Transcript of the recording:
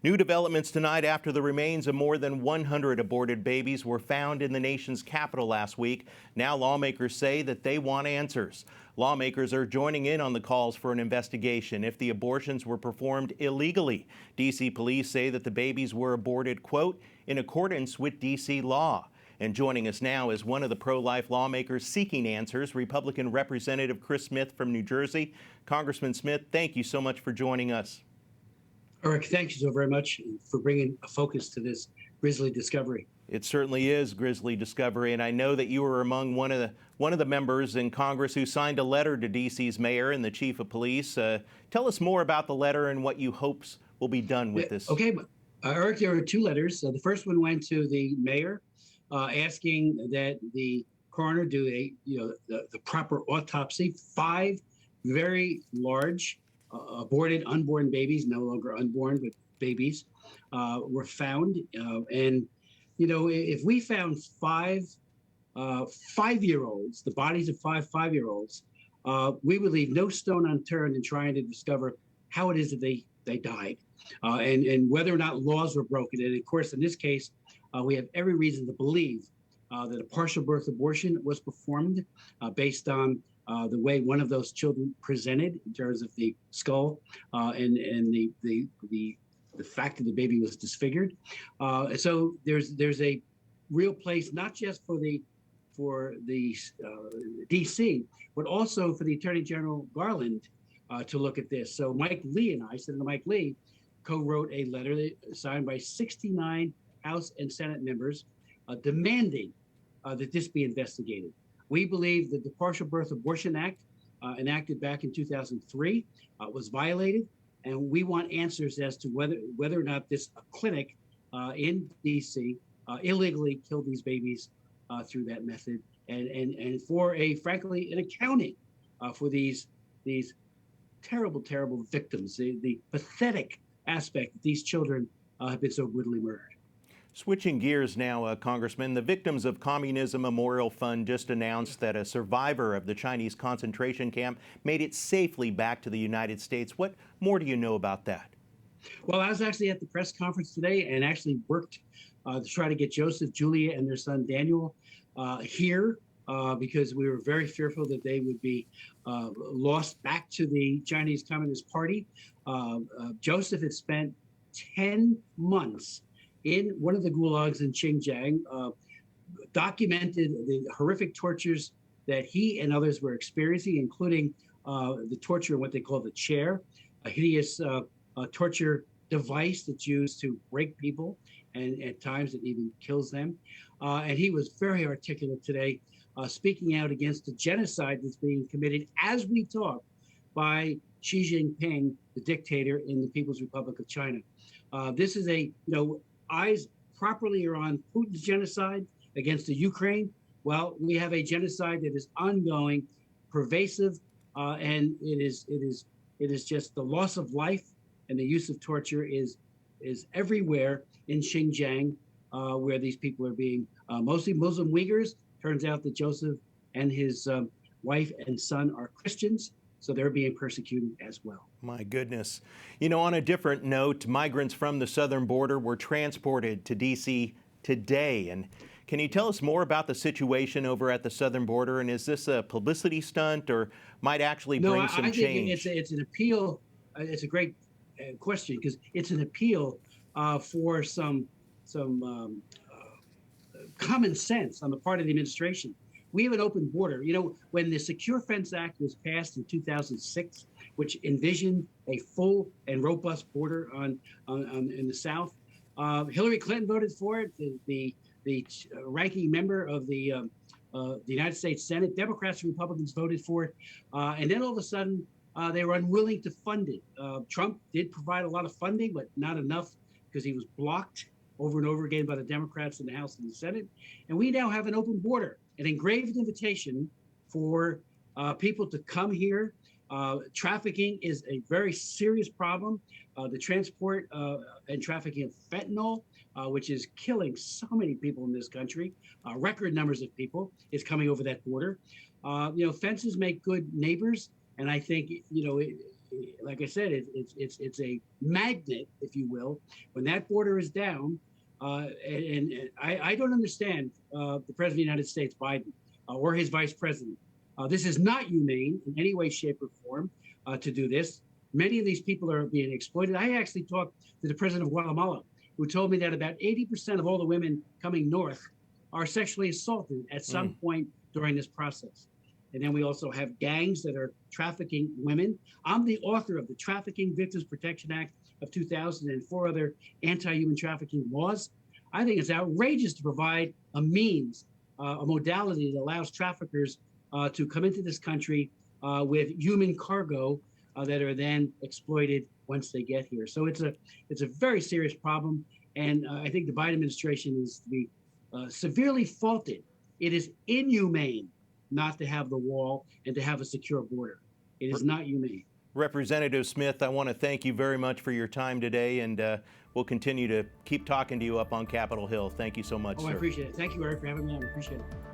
New developments tonight after the remains of more than 100 aborted babies were found in the nation's capital last week. Now lawmakers say that they want answers. Lawmakers are joining in on the calls for an investigation if the abortions were performed illegally. D.C. police say that the babies were aborted, quote, in accordance with D.C. law. And joining us now is one of the pro-life lawmakers seeking answers, Republican Representative Chris Smith from New Jersey. Congressman Smith, thank you so much for joining us. Eric, thank you so very much for bringing a focus to this grisly discovery. It certainly is grisly discovery, and I know that you were among one of the members in Congress who signed a letter to D.C.'s mayor and the chief of police. Tell us more about the letter and what you hopes will be done with this. Okay, Eric, there are two letters. The first one went to the mayor, asking that the coroner do the proper autopsy. 5 very large aborted unborn babies, no longer unborn, but babies, were found. And, you know, if we found 5 5-year-olds, the bodies of 5 5-year-olds, we would leave no stone unturned in trying to discover how it is that they died, and whether or not laws were broken. And of course, in this case, we have every reason to believe that a partial birth abortion was performed based on the way one of those children presented in terms of the skull and the fact that the baby was disfigured. So there's a real place not just for the DC, but also for the Attorney General Garland to look at this. So Mike Lee and I, Senator Mike Lee, co-wrote a letter signed by 69 House and Senate members demanding that this be investigated. We believe that the Partial Birth Abortion Act, enacted back in 2003, was violated, and we want answers as to whether or not this clinic in D.C. Illegally killed these babies through that method, and for frankly an accounting for these terrible victims, the pathetic aspect that these children have been so brutally murdered. Switching gears now, Congressman, the Victims of Communism Memorial Fund just announced that a survivor of the Chinese concentration camp made it safely back to the United States. What more do you know about that? Well, I was actually at the press conference today and actually worked to try to get Joseph, Julia, and their son Daniel here because we were very fearful that they would be lost back to the Chinese Communist Party. Joseph had spent 10 months in one of the gulags in Xinjiang, documented the horrific tortures that he and others were experiencing, including the torture in what they call the chair, a hideous torture device that's used to break people, and at times it even kills them. And he was very articulate today, speaking out against the genocide that's being committed as we talk by Xi Jinping, the dictator in the People's Republic of China. This is eyes properly are on Putin's genocide against the Ukraine. Well, we have a genocide that is ongoing, pervasive, and it is just the loss of life and the use of torture is everywhere in Xinjiang, where these people are being mostly Muslim Uyghurs. Turns out that Joseph and his wife and son are Christians, so they're being persecuted as well. My goodness. You know, on a different note, migrants from the southern border were transported to D.C. today. And can you tell us more about the situation over at the southern border? And is this a publicity stunt or might actually bring some change? I think it's an appeal. It's a great question because it's an appeal for some common sense on the part of the administration. We have an open border. You know, when the Secure Fence Act was passed in 2006, which envisioned a full and robust border in the South, Hillary Clinton voted for it. The ranking member of the United States Senate, Democrats and Republicans voted for it, and then all of a sudden they were unwilling to fund it. Trump did provide a lot of funding, but not enough because he was blocked over and over again by the Democrats in the House and the Senate. And we now have an open border, an engraved invitation for people to come here. Trafficking is a very serious problem. The transport and trafficking of fentanyl, which is killing so many people in this country, record numbers of people, is coming over that border. Fences make good neighbors, and I think like I said, it's a magnet, if you will. When that border is down, and I don't understand the President of the United States, Biden, or his Vice President. This is not humane in any way, shape, or form to do this. Many of these people are being exploited. I actually talked to the President of Guatemala, who told me that about 80% of all the women coming north are sexually assaulted at some point during this process. And then we also have gangs that are trafficking women. I'm the author of the Trafficking Victims Protection Act of 2000 and 4 other anti-human trafficking laws. I think it's outrageous to provide a means, a modality that allows traffickers to come into this country with human cargo that are then exploited once they get here. So it's a very serious problem, and I think the Biden administration is to be severely faulted. It is inhumane not to have the wall and to have a secure border. It is not humane. Representative Smith, I want to thank you very much for your time today, and we'll continue to keep talking to you up on Capitol Hill. Thank you so much, sir. I appreciate it. Thank you, Eric, for having me on. I appreciate it.